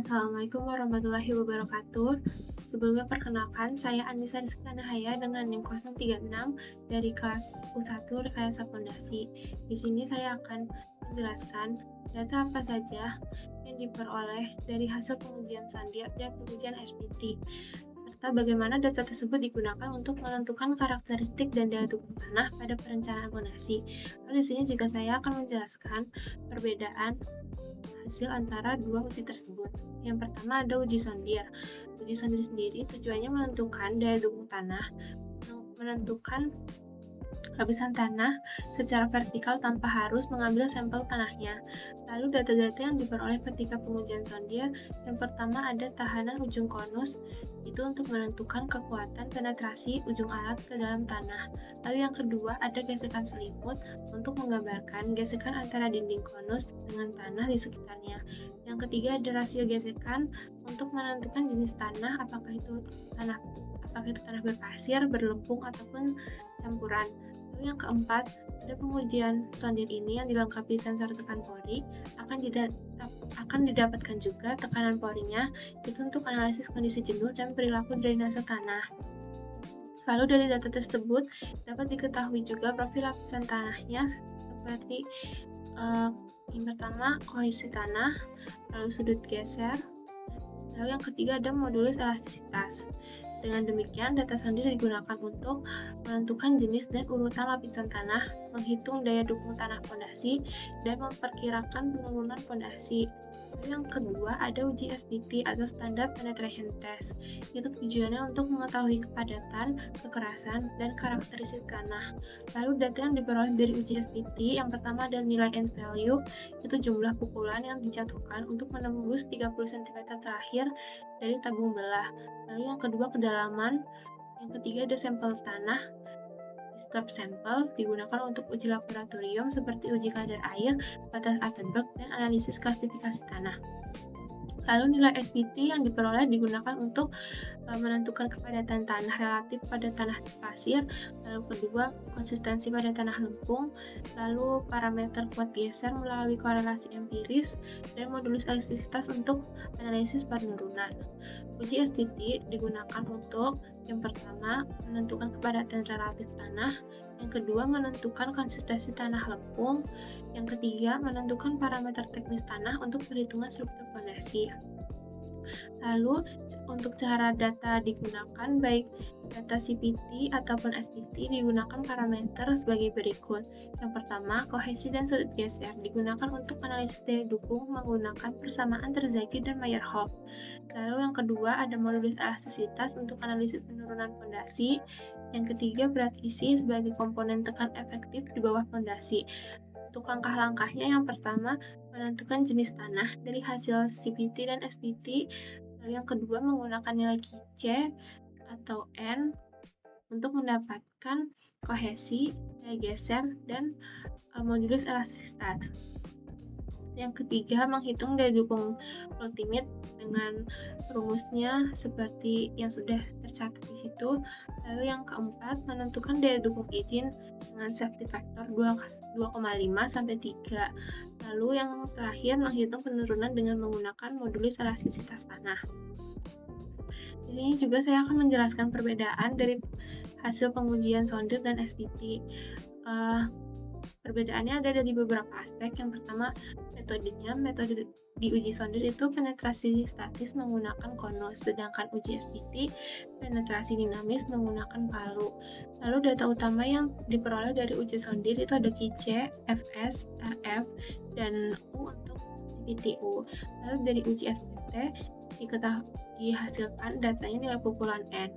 Assalamualaikum warahmatullahi wabarakatuh. Sebelumnya perkenalkan, saya Anissa Rizky Nahaya dengan NIM 036 dari kelas U1 Rekayasa Fondasi. Di sini saya akan menjelaskan data apa saja yang diperoleh dari hasil pengujian Sondir dan pengujian SPT, serta bagaimana data tersebut digunakan untuk menentukan karakteristik dan daya dukung tanah pada perencanaan fondasi. Lalu di sini juga saya akan menjelaskan perbedaan hasil antara dua uji tersebut. Yang pertama ada uji sondir. Uji sondir sendiri tujuannya menentukan daya dukung tanah, menentukan lapisan tanah secara vertikal tanpa harus mengambil sampel tanahnya. Lalu data-data yang diperoleh ketika pengujian sondir, yang pertama ada tahanan ujung konus, itu untuk menentukan kekuatan penetrasi ujung alat ke dalam tanah. Lalu yang kedua ada gesekan selimut untuk menggambarkan gesekan antara dinding konus dengan tanah di sekitarnya. Yang ketiga ada rasio gesekan untuk menentukan jenis tanah, apakah itu tanah berpasir, berlempung, ataupun campuran. Lalu yang keempat, ada pengujian sondir ini yang dilengkapi sensor tekan pori, akan didapatkan juga tekanan porinya, itu untuk analisis kondisi jenuh dan perilaku drainase tanah. Lalu dari data tersebut dapat diketahui juga profil lapisan tanahnya seperti yang pertama kohesi tanah, lalu sudut geser, lalu yang ketiga ada modulus elastisitas. Dengan demikian, data sondir digunakan untuk menentukan jenis dan urutan lapisan tanah, menghitung daya dukung tanah fondasi, dan memperkirakan penurunan fondasi. Yang kedua, ada uji SPT atau Standard Penetration Test. Itu tujuannya untuk mengetahui kepadatan, kekerasan, dan karakteristik tanah. Lalu data yang diperoleh dari uji SPT, yang pertama ada nilai end value, itu jumlah pukulan yang dijatuhkan untuk menembus 30 cm terakhir dari tabung belah. Lalu yang kedua kedalaman, yang ketiga ada sampel tanah, stop sampel digunakan untuk uji laboratorium seperti uji kadar air, batas Attenberg, dan analisis klasifikasi tanah. Lalu nilai SPT yang diperoleh digunakan untuk menentukan kepadatan tanah relatif pada tanah pasir, lalu kedua konsistensi pada tanah lempung, lalu parameter kuat geser melalui korelasi empiris, dan modulus elastisitas untuk analisis penurunan. Uji SPT digunakan untuk yang pertama menentukan kepadatan relatif tanah, yang kedua menentukan konsistensi tanah lempung, yang ketiga menentukan parameter teknis tanah untuk perhitungan struktur fondasi. Lalu untuk cara data digunakan, baik data CPT ataupun SPT digunakan parameter sebagai berikut. Yang pertama, kohesi dan sudut geser digunakan untuk analisis daya dukung menggunakan persamaan Terzaghi dan Meyerhof. Lalu yang kedua ada modulus elastisitas untuk analisis penurunan fondasi. Yang ketiga berat isi sebagai komponen tekan efektif di bawah fondasi. Untuk langkah-langkahnya, yang pertama menentukan jenis tanah dari hasil CPT dan SPT. Lalu yang kedua menggunakan nilai QC atau N untuk mendapatkan kohesi, daya geser, dan modulus elastisitas. Yang ketiga menghitung daya dukung ultimate dengan rumusnya seperti yang sudah tercatat di situ. Lalu yang keempat menentukan daya dukung izin dengan safety factor 2,5 sampai 3. Lalu yang terakhir menghitung penurunan dengan menggunakan modulus elastisitas tanah. Di sini juga saya akan menjelaskan perbedaan dari hasil pengujian sondir dan SPT. Perbedaannya ada dari beberapa aspek. Yang pertama, metodenya. Metode di uji sondir itu penetrasi statis menggunakan konus, sedangkan uji SPT penetrasi dinamis menggunakan palu. Lalu data utama yang diperoleh dari uji sondir itu ada QC, FS, RF, dan U untuk CPTU. Lalu dari uji SPT dihasilkan datanya nilai pukulan N.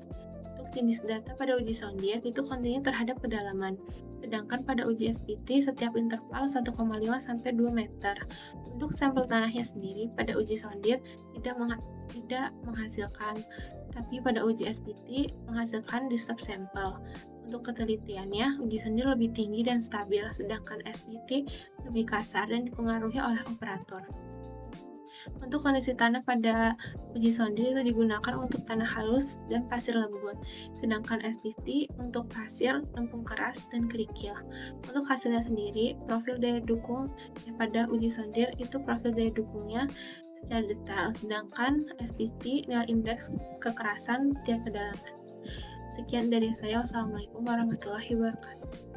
Untuk jenis data pada uji sondir itu kontinu terhadap kedalaman, sedangkan pada uji SPT setiap interval 1,5 sampai 2 meter. Untuk sampel tanahnya sendiri pada uji sondir tidak menghasilkan, tapi pada uji SPT menghasilkan di stop sampel. Untuk ketelitiannya, uji sondir lebih tinggi dan stabil, sedangkan SPT lebih kasar dan dipengaruhi oleh operator. Untuk kondisi tanah pada uji sondir itu digunakan untuk tanah halus dan pasir lembut, sedangkan SPT untuk pasir, lempung keras, dan kerikil. Untuk hasilnya sendiri, profil daya dukung pada uji sondir itu profil daya dukungnya secara detail, sedangkan SPT nilai indeks kekerasan tiap kedalaman. Sekian dari saya. Wassalamualaikum warahmatullahi wabarakatuh.